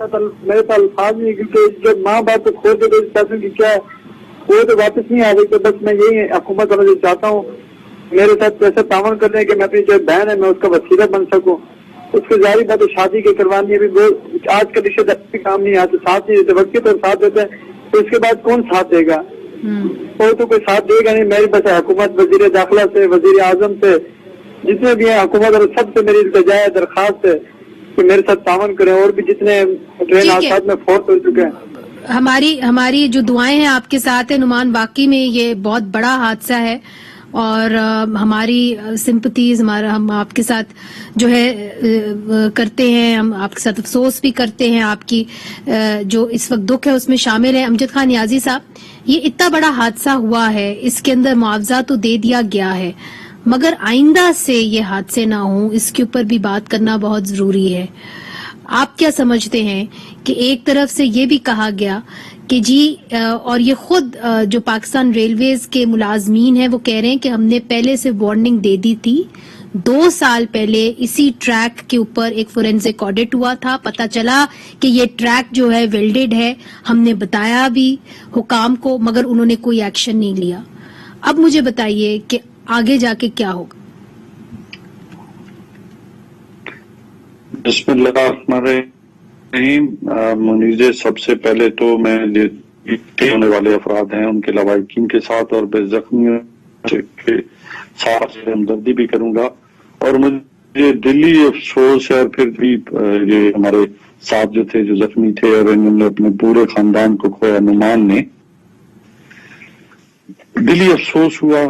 میرے پاس الفاظ نہیں، کیونکہ جب ماں باپ کو کھو دے تو اس پیسوں کی کیا وہ تو واپس نہیں آ رہی. تو بس میں یہی حکومت والوں سے چاہتا ہوں میرے ساتھ کیسا تعاون کر رہے ہیں کہ میں اپنی جو بہن ہے میں اس کا وسیلہ بن سکوں. اس کو ظاہری بات ہے شادی کے کروانی ابھی وہ آج کل رشتے داری کام نہیں آتے، ساتھ نہیں دیتے، وقت اور ساتھ دیتے ہیں تو اس کے بعد کون ساتھ دے گا؟ وہ تو کوئی ساتھ دے گا نہیں. میری بس حکومت، وزیر داخلہ سے، وزیر اعظم سے، جتنے بھی ہیں حکومت اور سب سے میری التجا ہے، درخواست ہے کہ میرے ساتھ تعاون کریں. اور بھی جتنے ٹرین حادثات میں فوت ہو چکے ہیں، ہماری جو دعائیں ہیں آپ کے ساتھ ہیں نعمان. واقعی میں یہ بہت بڑا حادثہ ہے اور ہماری سمپتیز، ہم آپ کے ساتھ جو ہے کرتے ہیں، ہم آپ کے ساتھ افسوس بھی کرتے ہیں. آپ کی جو اس وقت دکھ ہے اس میں شامل ہے. امجد خان نیازی صاحب، یہ اتنا بڑا حادثہ ہوا ہے، اس کے اندر معاوضہ تو دے دیا گیا ہے، مگر آئندہ سے یہ حادثے نہ ہوں اس کے اوپر بھی بات کرنا بہت ضروری ہے. آپ کیا سمجھتے ہیں کہ ایک طرف سے یہ بھی کہا گیا کہ جی اور یہ خود جو پاکستان ریلویز کے ملازمین ہیں وہ کہہ رہے ہیں کہ ہم نے پہلے سے وارننگ دے دی تھی. 2 سال پہلے اسی ٹریک کے اوپر ایک فورینزک آڈٹ ہوا تھا، پتہ چلا کہ یہ ٹریک جو ہے ویلڈڈ ہے، ہم نے بتایا بھی حکام کو مگر انہوں نے کوئی ایکشن نہیں لیا. اب مجھے بتائیے کہ آگے جا کے کیا ہوگا؟ بسم اللہ الرحمن الرحیم. منیزے، سب سے پہلے تو میں ہونے والے افراد ہیں ان کے لواحقین کے ساتھ اور بے زخمیوں کے ساتھ ہمدردی بھی کروں گا. اور مجھے دلی افسوس ہے، اور پھر بھی یہ ہمارے ساتھ جو تھے جو زخمی تھے اور انہوں نے اپنے پورے خاندان کو کھویا، نعمان نے، دلی افسوس ہوا،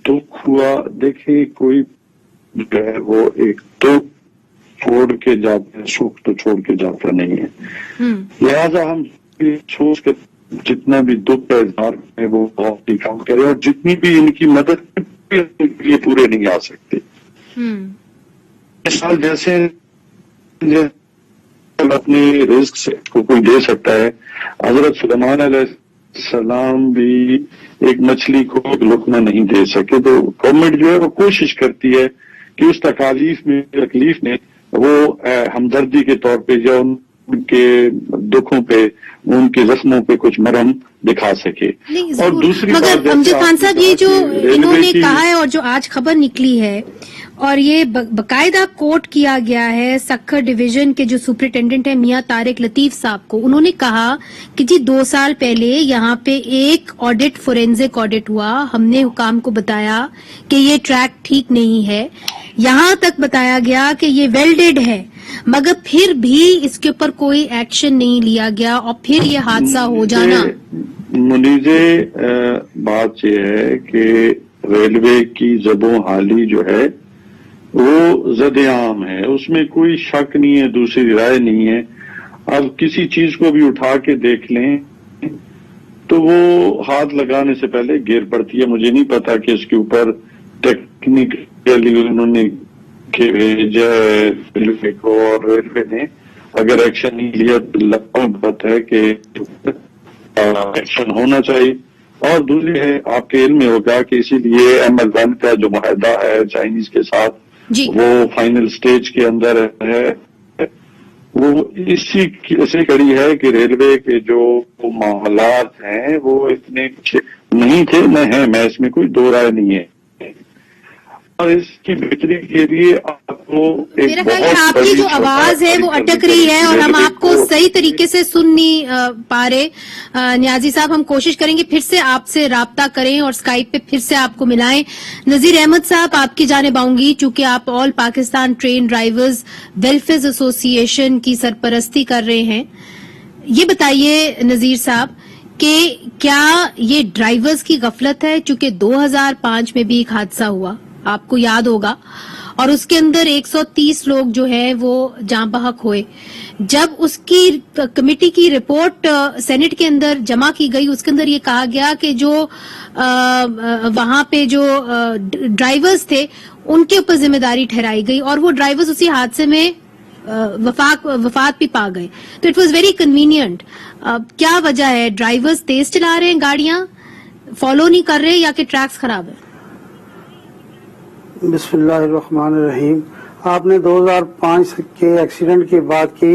دکھ ہوا. دیکھیں کوئی جو ہے وہ ایک دکھ چھوڑ کے جاتے ہیں، سکھ تو چھوڑ کے جاتا نہیں ہے. لہذا ہم سوچ کے جتنا بھی دکھ کا اظہار ہے وہ بہت ہی کم کرے، اور جتنی بھی ان کی مدد یہ پورے نہیں آ سکتے. مثال جیسے اپنے رزق سے کوئی دے سکتا ہے. حضرت سلیمان علیہ السلام بھی ایک مچھلی کو ایک لقمہ نہیں دے سکے، تو گورنمنٹ جو ہے وہ کوشش کرتی ہے کہ اس تکلیف میں وہ ہمدردی کے طور پہ یا ان کے دکھوں پہ، ان کے زخموں پہ کچھ مرہم دکھا سکے. اور دوسری مگر امجد خان صاحب، یہ جو انہوں نے کہا ہے اور جو آج خبر نکلی ہے اور یہ باقاعدہ کوٹ کیا گیا ہے سکھر ڈویژن کے جو سپرنٹینڈنٹ ہیں میاں طارق لطیف صاحب کو، انہوں نے کہا کہ جی 2 سال پہلے یہاں پہ ایک آڈٹ، فورینزک آڈٹ ہوا، ہم نے حکام کو بتایا کہ یہ ٹریک ٹھیک نہیں ہے، یہاں تک بتایا گیا کہ یہ ویلڈڈ ہے، مگر پھر بھی اس کے اوپر کوئی ایکشن نہیں لیا گیا اور پھر یہ حادثہ ہو جانا. منیزے، بات یہ ہے کہ ریلوے کی زبوں حالی جو ہے وہ زد عام ہے، اس میں کوئی شک نہیں ہے، دوسری رائے نہیں ہے. اب کسی چیز کو بھی اٹھا کے دیکھ لیں تو وہ ہاتھ لگانے سے پہلے گر پڑتی ہے. مجھے نہیں پتا کہ اس کے اوپر ٹیکنیکلی انہوں نے بھیجا ہے ریلوے کو، اور ریلوے نے اگر ایکشن نہیں لیا تو بات ہے کہ ایکشن ہونا چاہیے. اور دوسری ہے، آپ کے علم میں ہوگا کہ اسی لیے ایم کا جو معاہدہ ہے چائنیز کے ساتھ وہ فائنل سٹیج کے اندر ہے. وہ اسی کڑی ہے کہ ریلوے کے جو معاملات ہیں وہ اتنے اچھے نہیں تھے نہ ہیں، میں اس میں کوئی دو رائے نہیں ہے. اور اس کی بہتری کے لیے آپ کو میرا خیال ہے آپ کی جو آواز ہے وہ اٹک رہی ہے اور ہم آپ کو صحیح طریقے سے سن نہیں پا رہے. نیازی صاحب، ہم کوشش کریں گے پھر سے آپ سے رابطہ کریں اور اسکائپ پہ پھر سے آپ کو ملائیں. نذیر احمد صاحب، آپ کی جانب آؤں گی، چونکہ آپ آل پاکستان ٹرین ڈرائیورز ویلفیئر ایسوسی ایشن کی سرپرستی کر رہے ہیں. یہ بتائیے نذیر صاحب کہ کیا یہ ڈرائیورز کی غفلت ہے؟ چونکہ 2005 میں بھی ایک حادثہ ہوا، آپ کو یاد ہوگا، اور اس کے اندر 130 لوگ جو ہیں وہ جاں بحق ہوئے. جب اس کی کمیٹی کی رپورٹ سینٹ کے اندر جمع کی گئی، اس کے اندر یہ کہا گیا کہ جو وہاں پہ جو ڈرائیورز تھے ان کے اوپر ذمہ داری ٹھہرائی گئی اور وہ ڈرائیورز اسی حادثے میں وفات بھی پا گئے. تو اٹ واز ویری کنوینئنٹ. کیا وجہ ہے؟ ڈرائیورز تیز چلا رہے ہیں، گاڑیاں فالو نہیں کر رہے، یا کہ ٹریکس خراب ہے؟ بسم اللہ الرحمن الرحیم. آپ نے 2005 کے ایکسیڈنٹ کی بات کی.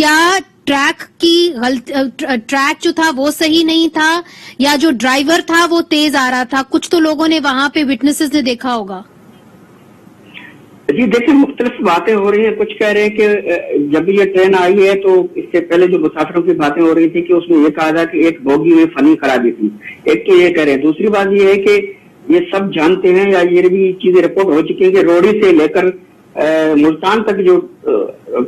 کیا ٹریک جو تھا وہ صحیح نہیں تھا یا جو ڈرائیور تھا وہ تیز آ رہا تھا؟ کچھ تو لوگوں نے وہاں پہ وٹنسز نے دیکھا ہوگا. جی دیکھیں مختلف باتیں ہو رہی ہیں. کچھ کہہ رہے ہیں کہ جب یہ ٹرین آئی ہے تو اس سے پہلے جو مسافروں کی باتیں ہو رہی تھی کہ اس میں یہ کہا تھا کہ ایک بوگی میں فنی خرابی تھی. ایک تو یہ کہہ رہے ہیں. دوسری بات یہ ہے کہ یہ سب جانتے ہیں یا یہ بھی چیزیں رپورٹ ہو چکی ہیں کہ روڑی سے لے کر ملتان تک جو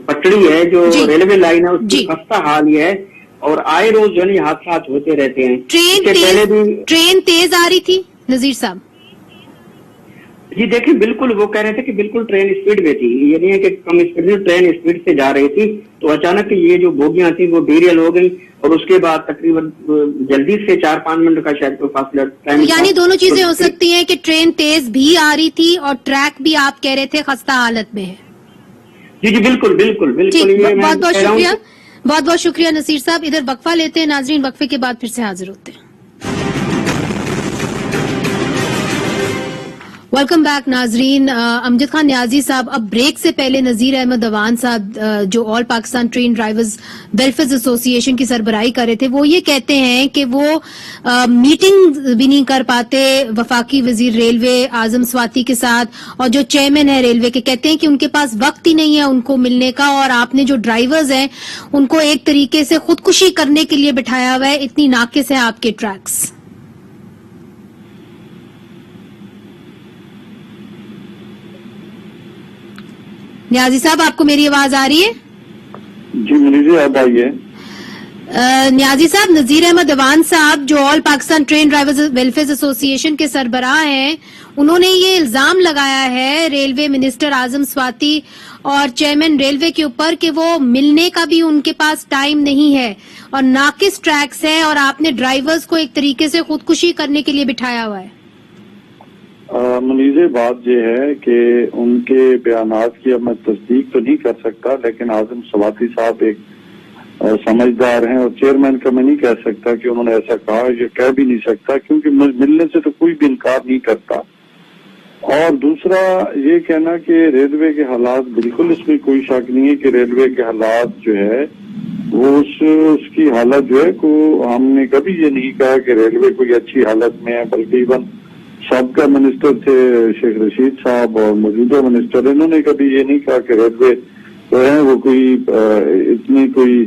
پٹڑی ہے جو ریلوے لائن ہے اس کی خستہ حال یہ ہے اور آئے روز جو ہے حادثات ہوتے رہتے ہیں. ٹرین تیز آ رہی تھی نذیر صاحب؟ جی دیکھیں بالکل وہ کہہ رہے تھے کہ بالکل ٹرین اسپیڈ میں تھی. یہ نہیں ہے کہ کم اسپیڈ میں، ٹرین اسپیڈ سے جا رہی تھی تو اچانک یہ جو بوگیاں تھیں وہ ڈیریل ہو گئی اور اس کے بعد تقریباً جلدی سے 4-5 منٹ کا شاید کوئی فاصلہ. یعنی دونوں چیزیں ہو سکتی ہیں کہ ٹرین تیز بھی آ رہی تھی اور ٹریک بھی آپ کہہ رہے تھے خستہ حالت میں ہے. جی بالکل بالکل بالکل. بہت بہت شکریہ، بہت بہت شکریہ نصیر صاحب. ادھر وقفہ لیتے ہیں ناظرین، وقفے کے بعد پھر سے حاضر ہوتے ہیں. ویلکم بیک ناظرین. امجد خان نیازی صاحب اب بریک سے پہلے نذیر احمد اوان صاحب جو آل پاکستان ٹرین ڈرائیورز ویلفیئر ایسوسی ایشن کی سربراہی کر رہے تھے، وہ یہ کہتے ہیں کہ وہ میٹنگ بھی نہیں کر پاتے وفاقی وزیر ریلوے اعظم سواتی کے ساتھ، اور جو چیئرمین ہے ریلوے کے کہتے ہیں کہ ان کے پاس وقت ہی نہیں ہے ان کو ملنے کا، اور آپ نے جو ڈرائیورز ہیں ان کو ایک طریقے سے خودکشی کرنے کے لیے بٹھایا ہوا ہے. اتنی ناقص ہے آپ کے ٹریکس. نیازی صاحب آپ کو میری آواز آ رہی ہے؟ جی منیجی اب آئیے. نیازی صاحب، نذیر احمد اوان صاحب جو آل پاکستان ٹرین ڈرائیورز ویلفیئر ایسوسی ایشن کے سربراہ ہیں، انہوں نے یہ الزام لگایا ہے ریلوے منسٹر اعظم سواتی اور چیئرمین ریلوے کے اوپر کہ وہ ملنے کا بھی ان کے پاس ٹائم نہیں ہے اور ناقص ٹریکس ہے اور آپ نے ڈرائیورز کو ایک طریقے سے خودکشی کرنے کے لیے بٹھایا ہوا ہے. منیزے بات یہ ہے کہ ان کے بیانات کی اب میں تصدیق تو نہیں کر سکتا، لیکن اعظم سواتی صاحب ایک سمجھدار ہیں اور چیئرمین کا میں نہیں کہہ سکتا کہ انہوں نے ایسا کہا، یہ کہہ بھی نہیں سکتا کیونکہ ملنے سے تو کوئی بھی انکار نہیں کرتا. اور دوسرا یہ کہنا کہ ریلوے کے حالات، بالکل اس میں کوئی شک نہیں ہے کہ ریلوے کے حالات جو ہے وہ اس کی حالت جو ہے کو ہم نے کبھی یہ نہیں کہا کہ ریلوے کوئی اچھی حالت میں ہے، بلکہ ایون سابقہ منسٹر تھے شیخ رشید صاحب اور موجودہ منسٹر، انہوں نے کبھی یہ نہیں کہا کہ ریلوے جو ہے وہ کوئی اتنی کوئی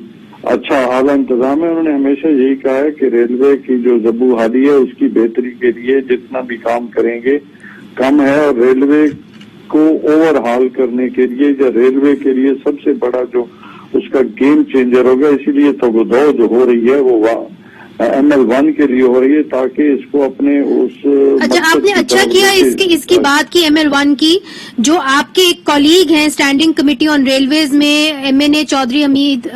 اچھا اعلیٰ انتظام ہے. انہوں نے ہمیشہ یہی کہا ہے کہ ریلوے کی جو زبو حالی ہے اس کی بہتری کے لیے جتنا بھی کام کریں گے کم ہے، اور ریلوے کو اوور ہال کرنے کے لیے یا ریلوے کے لیے سب سے بڑا جو اس کا گیم چینجر ہوگا، اسی لیے توجہ جو ہو رہی ہے وہ ML1 کے لیے ہو رہی ہے تاکہ اس کو اپنے اس. اچھا آپ نے اچھا کیا اس کی بات کی ML1 کی. جو آپ کے ایک کولیگ ہیں اسٹینڈنگ کمیٹی آن ریلویز میں MNA چودھری حمید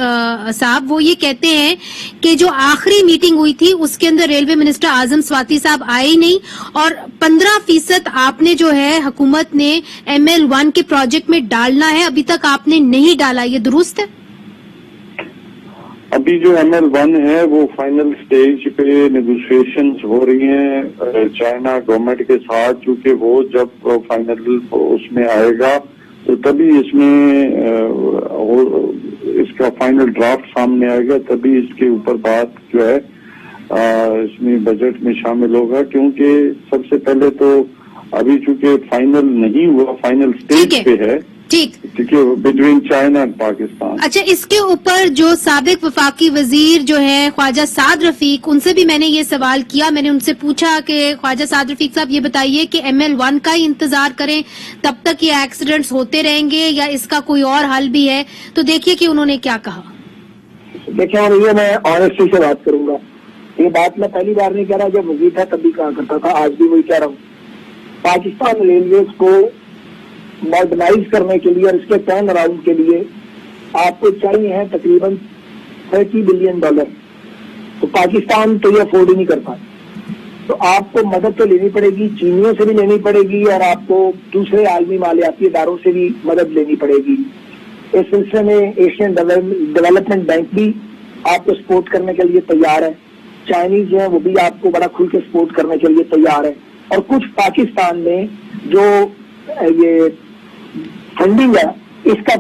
صاحب، وہ یہ کہتے ہیں کہ جو آخری میٹنگ ہوئی تھی اس کے اندر ریلوے منسٹر اعظم سواتی صاحب آئے ہی نہیں اور 15% آپ نے جو ہے حکومت نے ML1 کے پروجیکٹ میں ڈالنا ہے، ابھی تک آپ نے نہیں ڈالا. یہ درست ہے؟ ابھی جو ML1 ہے وہ فائنل سٹیج پہ نیگوشیشنز ہو رہی ہیں چائنا گورنمنٹ کے ساتھ، چونکہ وہ جب فائنل اس میں آئے گا تو تبھی اس میں اس کا فائنل ڈرافٹ سامنے آئے گا، تبھی اس کے اوپر بات جو ہے اس میں بجٹ میں شامل ہوگا. کیونکہ سب سے پہلے تو ابھی چونکہ فائنل نہیں ہوا، فائنل سٹیج پہ ہے بٹوین چائنا اور پاکستان. اچھا اس کے اوپر جو سابق وفاقی وزیر جو ہے خواجہ سعد رفیق، ان سے بھی میں نے یہ سوال کیا. میں نے ان سے پوچھا کہ خواجہ سعد رفیق صاحب یہ بتائیے کہ ML1 کا ہی انتظار کریں تب تک یہ ایکسیڈنٹس ہوتے رہیں گے یا اس کا کوئی اور حل بھی ہے؟ تو دیکھیے کہ انہوں نے کیا کہا. دیکھیں اور یہ میں آنیسٹی سے بات کروں گا، یہ بات میں پہلی بار نہیں کہہ رہا، جب وزیر تھا تب بھی کہا کرتا تھا، آج بھی وہی کہہ رہا ہوں. پاکستان ریلویز کو ماڈرنائز کرنے کے لیے اور اس کے ٹرن اراؤنڈ کے لیے آپ کو چاہیے ہیں تقریباً $30 بلین. تو پاکستان تو یہ افورڈ ہی نہیں کر پاتا. تو آپ کو مدد تو لینی پڑے گی، چینیوں سے بھی لینی پڑے گی اور آپ کو دوسرے عالمی مالیاتی اداروں سے بھی مدد لینی پڑے گی. اس سلسلے میں ایشین ڈیولپمنٹ بینک بھی آپ کو سپورٹ کرنے کے لیے تیار ہے، چائنیز جو ہیں وہ بھی آپ کو بڑا کھل کے سپورٹ کرنے کے لیے تیار ہے. اور کچھ پاکستان میں جو یہ فنڈنگ ہے اس کا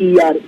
ER,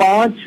5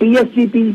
PSCP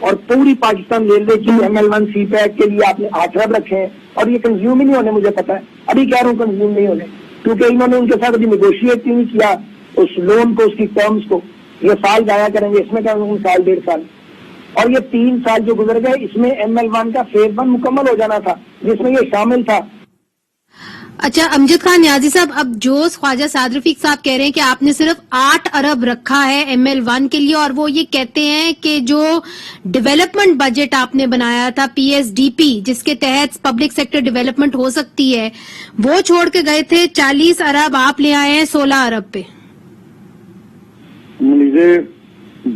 اور پوری پاکستان ریلوے کی ML1 سی پیک کے لیے آپ نے 8 ارب رکھے ہیں اور یہ کنزیوم ہی نہیں ہونے. مجھے پتا ہے, ابھی کہہ رہا ہوں کنزیوم نہیں ہونے, کیونکہ انہوں نے ان کے ساتھ ابھی نیگوشیٹ نہیں کیا اس لون کو, اس کی ٹرمز کو. یہ سال ضائع کریں گے, اس میں کیا سال 1.5 سال, اور یہ 3 سال جو گزر گئے اس میں ML1 کا فیز 1 مکمل ہو جانا تھا جس میں یہ شامل تھا. اچھا امجد خان نیازی صاحب, اب جو خواجہ سعد رفیق صاحب کہہ رہے ہیں کہ آپ نے صرف 8 ارب رکھا ہے ML1 کے لیے, اور وہ یہ کہتے ہیں کہ جو ڈیولپمنٹ بجٹ آپ نے بنایا تھا PSDP جس کے تحت پبلک سیکٹر ڈیولپمنٹ ہو سکتی ہے, وہ چھوڑ کے گئے تھے 40 ارب, آپ لے آئے ہیں 16 ارب پہ. مجھے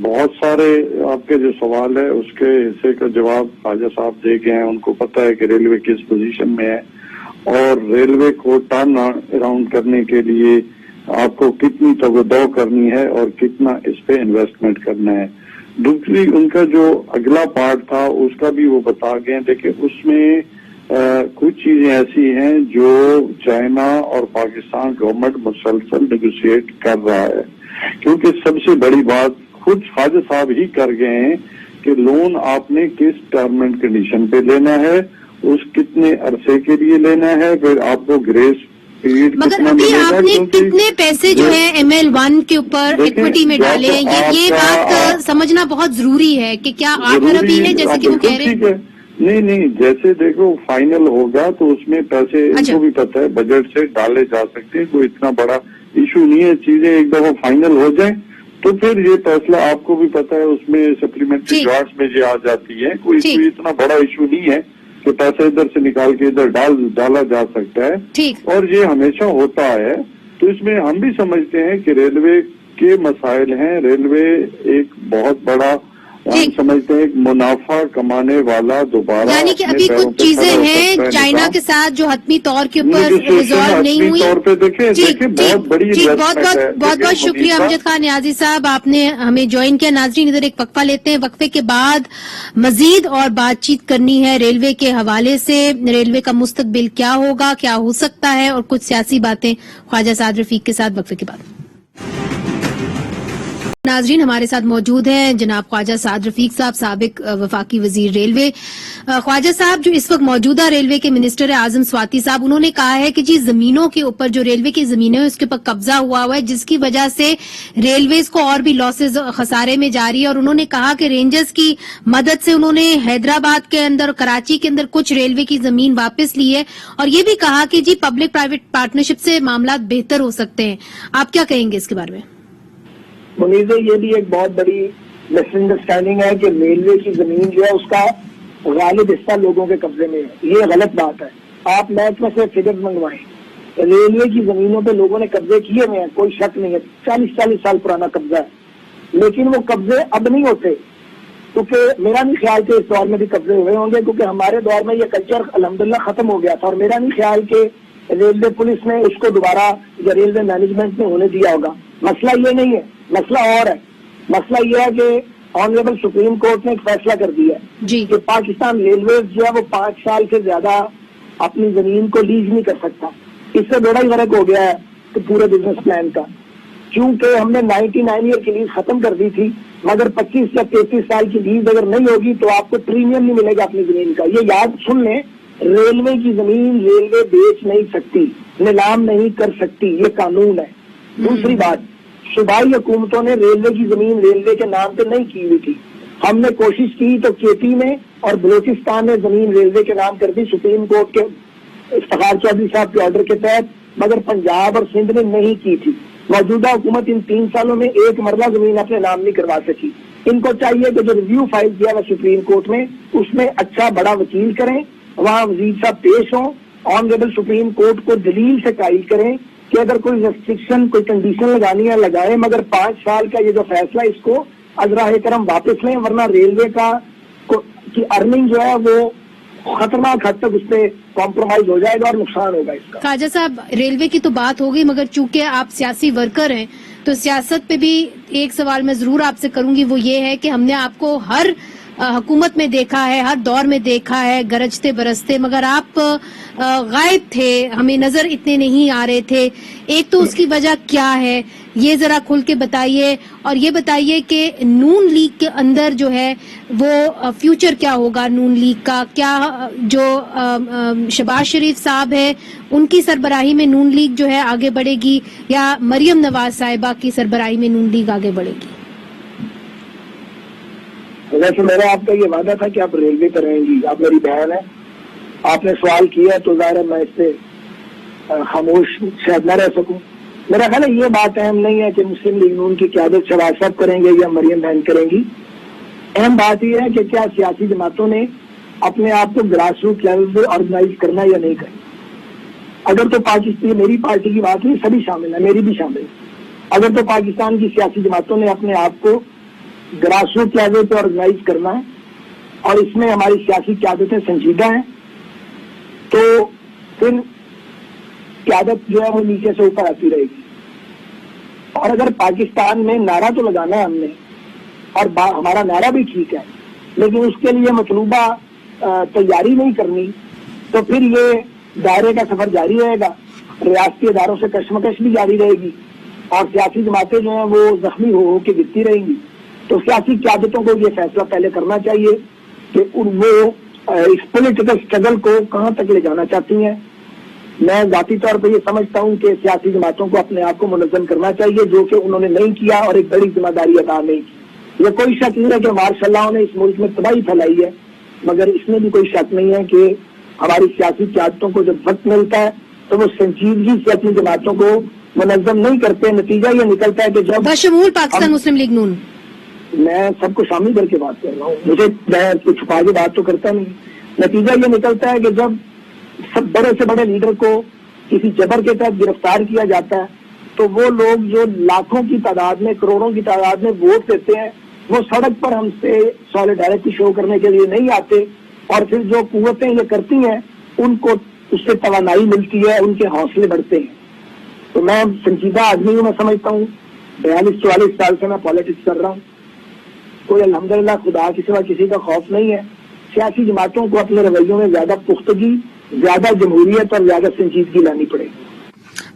بہت سارے آپ کے جو سوال ہے اس کے حصے کا جواب خواجہ صاحب دے گئے ہیں. ان کو پتہ ہے کہ ریلوے کس پوزیشن میں ہے اور ریلوے کو ٹرن اراؤنڈ کرنے کے لیے آپ کو کتنی توجہ کرنی ہے اور کتنا اس پہ انویسٹمنٹ کرنا ہے. دوسری ان کا جو اگلا پارٹ تھا اس کا بھی وہ بتا گئے. دیکھیں اس میں کچھ چیزیں ایسی ہیں جو چائنا اور پاکستان گورنمنٹ مسلسل نیگوشیٹ کر رہا ہے, کیونکہ سب سے بڑی بات خود خواجہ صاحب ہی کر گئے ہیں کہ لون آپ نے کس ٹرم اینڈ کنڈیشن پہ لینا ہے, اس کتنے عرصے کے لیے لینا ہے, پھر آپ کو گریس پیریڈ مگر کتنا ابھی ملے گا. آپ نے کتنے پیسے جو ہے ML1 کے اوپر ایکوٹی میں ڈالے ہیں, یہ بات سمجھنا بہت ضروری ہے کہ کیا 8 ارب ہی ہے جیسے کہ وہ کہہ رہے ہیں. نہیں, جیسے دیکھو فائنل ہوگا تو اس میں پیسے ان کو بھی پتہ ہے بجٹ سے ڈالے جا سکتے ہیں, کوئی اتنا بڑا ایشو نہیں ہے. چیزیں ایک دفعہ فائنل ہو جائیں تو پھر یہ فیصلہ آپ کو بھی پتہ ہے اس میں سپلیمنٹری گرانٹس میں یہ آ جاتی ہے, کوئی اتنا بڑا ایشو نہیں ہے کہ پیسہ ادھر سے نکال کے ادھر ڈالا جا سکتا ہے, اور یہ ہمیشہ ہوتا ہے. تو اس میں ہم بھی سمجھتے ہیں کہ ریلوے کے مسائل ہیں. ریلوے ایک بہت بڑا ہم سمجھتے ہیں ایک منافع کمانے والا دوبارہ, یعنی کہ ابھی کچھ چیزیں ہیں چائنا کے ساتھ جو حتمی طور کے اوپر ریزالو نہیں ہوئی. طور پہ دیکھیں بہت بڑی بہت شکریہ امجد خان نیازی صاحب, آپ نے ہمیں جوائن کیا. ناظرین ادھر ایک وقفہ لیتے ہیں, وقفے کے بعد مزید اور بات چیت کرنی ہے ریلوے کے حوالے سے. ریلوے کا مستقبل کیا ہوگا, کیا ہو سکتا ہے, اور کچھ سیاسی باتیں خواجہ سعد رفیق کے ساتھ وقفے کے بعد. ناظرین ہمارے ساتھ موجود ہیں جناب خواجہ سعد رفیق صاحب, سابق وفاقی وزیر ریلوے. خواجہ صاحب جو اس وقت موجودہ ریلوے کے منسٹر اعظم سواتی صاحب, انہوں نے کہا ہے کہ جی زمینوں کے اوپر جو ریلوے کی زمینیں ہیں اس کے اوپر قبضہ ہوا ہے, جس کی وجہ سے ریلویز کو اور بھی لاسز خسارے میں جاری ہے. اور انہوں نے کہا کہ رینجرز کی مدد سے انہوں نے حیدرآباد کے اندر اور کراچی کے اندر کچھ ریلوے کی زمین واپس لی ہے, اور یہ بھی کہا کہ جی پبلک پرائیویٹ پارٹنرشپ سے معاملات بہتر ہو سکتے ہیں. آپ کیا کہیں گے اس کے بارے میں؟ منیز, یہ بھی ایک بہت بڑی مس انڈرسٹینڈنگ ہے کہ ریلوے کی زمین جو ہے اس کا غالب حصہ لوگوں کے قبضے میں ہے. یہ غلط بات ہے. آپ محکمے سے فگرز منگوائیں, ریلوے کی زمینوں پہ لوگوں نے قبضے کیے ہوئے ہیں, کوئی شک نہیں ہے, 40 سال پرانا قبضہ ہے, لیکن وہ قبضے اب نہیں ہوتے, کیونکہ میرا نہیں خیال کہ اس دور میں بھی قبضے ہوئے ہوں گے, کیونکہ ہمارے دور میں یہ کلچر الحمدللہ ختم ہو گیا تھا, اور میرا نہیں خیال کہ ریلوے پولیس نے اس کو دوبارہ یا ریلوے مینجمنٹ نے ہونے دیا ہوگا. مسئلہ یہ نہیں ہے, مسئلہ اور ہے. مسئلہ یہ ہے کہ آنریبل سپریم کورٹ نے ایک فیصلہ کر دیا ہے کہ پاکستان ریلویز جو ہے وہ 5 سال سے زیادہ اپنی زمین کو لیز نہیں کر سکتا. اس سے بڑا ہی فرق ہو گیا ہے کہ پورے بزنس پلان کا, کیونکہ ہم نے 99 ایئر کی لیز ختم کر دی تھی, مگر 25 یا 33 سال کی لیز اگر نہیں ہوگی تو آپ کو پریمیم نہیں ملے گا اپنی زمین کا. یہ یاد سن لیں, ریلوے کی زمین ریلوے بیچ نہیں سکتی, نیلام نہیں کر سکتی, یہ قانون ہے. دوسری بات, صوبائی حکومتوں نے ریلوے کی زمین ریلوے کے نام پہ نہیں کی ہوئی تھی. ہم نے کوشش کی تو KP میں اور بلوچستان نے زمین ریلوے کے نام کر دی سپریم کورٹ کے افتخار چودھری صاحب کے آرڈر کے تحت, مگر پنجاب اور سندھ نے نہیں کی تھی. موجودہ حکومت ان 3 سالوں میں ایک مرلہ زمین اپنے نام نہیں کروا سکی. ان کو چاہیے کہ جو ریویو فائل کیا ہے سپریم کورٹ میں اس میں اچھا بڑا وکیل کریں, وہاں وزیر صاحب پیش ہوں, آنریبل سپریم کورٹ کو دلیل سے قائل کریں کہ اگر کوئی ریسٹرکشن کوئی کنڈیشن لگانی ہے لگائے, مگر 5 سال کا یہ جو فیصلہ اس کو ازراہ کرم واپس لیں, ورنہ ریلوے کی ارننگ جو ہے وہ خطرناک حد تک اس پہ کمپرومائز ہو جائے گا اور نقصان ہوگا اس کا. خواجہ صاحب ریلوے کی تو بات ہو گئی, مگر چونکہ آپ سیاسی ورکر ہیں تو سیاست پہ بھی ایک سوال میں ضرور آپ سے کروں گی, وہ یہ ہے کہ ہم نے آپ کو ہر حکومت میں دیکھا ہے, ہر دور میں دیکھا ہے گرجتے برستے, مگر آپ غائب تھے, ہمیں نظر اتنے نہیں آ رہے تھے. ایک تو اس کی وجہ کیا ہے یہ ذرا کھل کے بتائیے، اور یہ بتائیے کہ نون لیگ کے اندر جو ہے وہ فیوچر کیا ہوگا نون لیگ کا؟ کیا جو شہباز شریف صاحب ہے ان کی سربراہی میں نون لیگ جو ہے آگے بڑھے گی، یا مریم نواز صاحبہ کی سربراہی میں نون لیگ آگے بڑھے گی؟ ویسے میرا آپ کا یہ وعدہ تھا کہ آپ ریلوے پہ رہیں گی، آپ میری بہن ہے، آپ نے سوال کیا تو ظاہر ہے میں اس سے خاموش شاید نہ رہ سکوں. میرا خیال ہے یہ بات اہم نہیں ہے کہ مسلم لیگ نون کی قیادت شہباز صاحب کریں گے یا مریم بہن کریں گی. اہم بات یہ ہے کہ کیا سیاسی جماعتوں نے اپنے آپ کو گراس روٹ لیول پہ آرگنائز کرنا یا نہیں کرنا. اگر تو پاکستان، میری پارٹی کی بات نہیں، سبھی شامل ہیں، میری بھی شامل ہے. اگر تو پاکستان کی سیاسی جماعتوں نے اپنے آپ کو گراس روٹ لیول پہ آرگنائز کرنا ہے اور اس میں ہماری سیاسی قیادتیں سنجیدہ ہیں، تو پھر قیادت جو ہے وہ نیچے سے اوپر آتی رہے گی. اور اگر پاکستان میں نعرہ تو لگانا ہے ہم نے، اور ہمارا نعرہ بھی ٹھیک ہے، لیکن اس کے لیے مطلوبہ تیاری نہیں کرنی، تو پھر یہ دائرے کا سفر جاری رہے گا، ریاستی اداروں سے کشمکش بھی جاری رہے گی، اور سیاسی جماعتیں جو ہیں وہ زخمی ہو کے گرتی رہیں گی. تو سیاسی قیادتوں کو یہ فیصلہ پہلے کرنا چاہیے کہ وہ اس پولیٹیکل اسٹرگل کو کہاں تک لے جانا چاہتی ہیں. میں ذاتی طور پہ یہ سمجھتا ہوں کہ سیاسی جماعتوں کو اپنے آپ کو منظم کرنا چاہیے، جو کہ انہوں نے نہیں کیا اور ایک بڑی ذمہ داری ادا نہیں کی. یہ کوئی شک نہیں ہے کہ ماشاء اللہ نے اس ملک میں تباہی پھیلائی ہے، مگر اس میں بھی کوئی شک نہیں ہے کہ ہماری سیاسی قیادتوں کو جب وقت ملتا ہے تو وہ سنجیدگی سے اپنی جماعتوں کو منظم نہیں کرتے. نتیجہ یہ نکلتا ہے کہ جب بشمول پاکستان مسلم لیگ نون، میں سب کو شامل کر کے بات کر رہا ہوں، مجھے میں چھپا کے بات تو کرتا نہیں. نتیجہ یہ نکلتا ہے کہ جب سب بڑے سے بڑے لیڈر کو کسی جبر کے تحت گرفتار کیا جاتا ہے تو وہ لوگ جو لاکھوں کی تعداد میں، کروڑوں کی تعداد میں ووٹ دیتے ہیں، وہ سڑک پر ہم سے سالیڈیرٹی شو کرنے کے لیے نہیں آتے، اور پھر جو قوتیں یہ کرتی ہیں ان کو اس سے توانائی ملتی ہے، ان کے حوصلے بڑھتے ہیں. تو میں سنجیدہ آدمی ہوں، میں سمجھتا ہوں 42-44 سال سے میں پالیٹکس کر رہا ہوں، کوئی الحمدللہ خدا کے سوا کسی کا خوف نہیں ہے. سیاسی جماعتوں کو اپنے رویوں میں زیادہ پختگی، زیادہ جمہوریت اور زیادہ سنجیدگی لانی پڑے گی.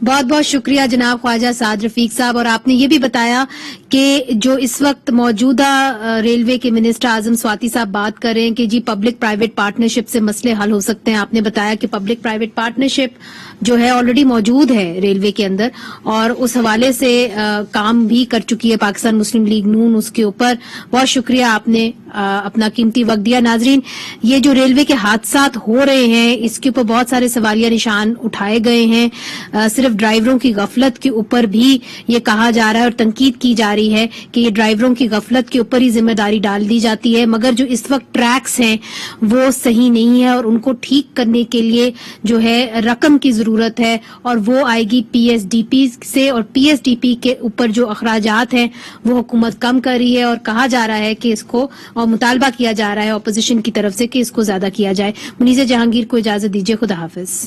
بہت بہت شکریہ جناب خواجہ سعد رفیق صاحب. اور آپ نے یہ بھی بتایا کہ جو اس وقت موجودہ ریلوے کے منسٹر اعظم سواتی صاحب بات کر رہے ہیں کہ جی پبلک پرائیویٹ پارٹنرشپ سے مسئلے حل ہو سکتے ہیں. آپ نے بتایا کہ پبلک پرائیویٹ پارٹنرشپ جو ہے آلریڈی موجود ہے ریلوے کے اندر، اور اس حوالے سے کام بھی کر چکی ہے پاکستان مسلم لیگ نون اس کے اوپر. بہت شکریہ، آپ نے اپنا قیمتی وقت دیا. ناظرین، یہ جو ریلوے کے حادثات ہو رہے ہیں اس کے اوپر بہت سارے سوالیہ نشان اٹھائے گئے ہیں. صرف ڈرائیوروں کی غفلت کے اوپر بھی یہ کہا جا رہا ہے اور تنقید کی جا رہی ہے کہ یہ ڈرائیوروں کی غفلت کے اوپر ہی ذمہ داری ڈال دی جاتی ہے، مگر جو اس وقت ٹریکس ہیں وہ صحیح نہیں ہے، اور ان کو ٹھیک کرنے کے لیے جو ہے رقم کی ضرورت ہے، اور وہ آئے گی پی ایس ڈی پی سے. اور پی ایس ڈی پی کے اوپر جو اخراجات ہیں وہ حکومت کم کر رہی ہے، اور کہا جا رہا ہے کہ اس کو، اور مطالبہ کیا جا رہا ہے اپوزیشن کی طرف سے کہ اس کو زیادہ کیا جائے. منیزہ جہانگیر کو اجازت دیجیے، خدا حافظ.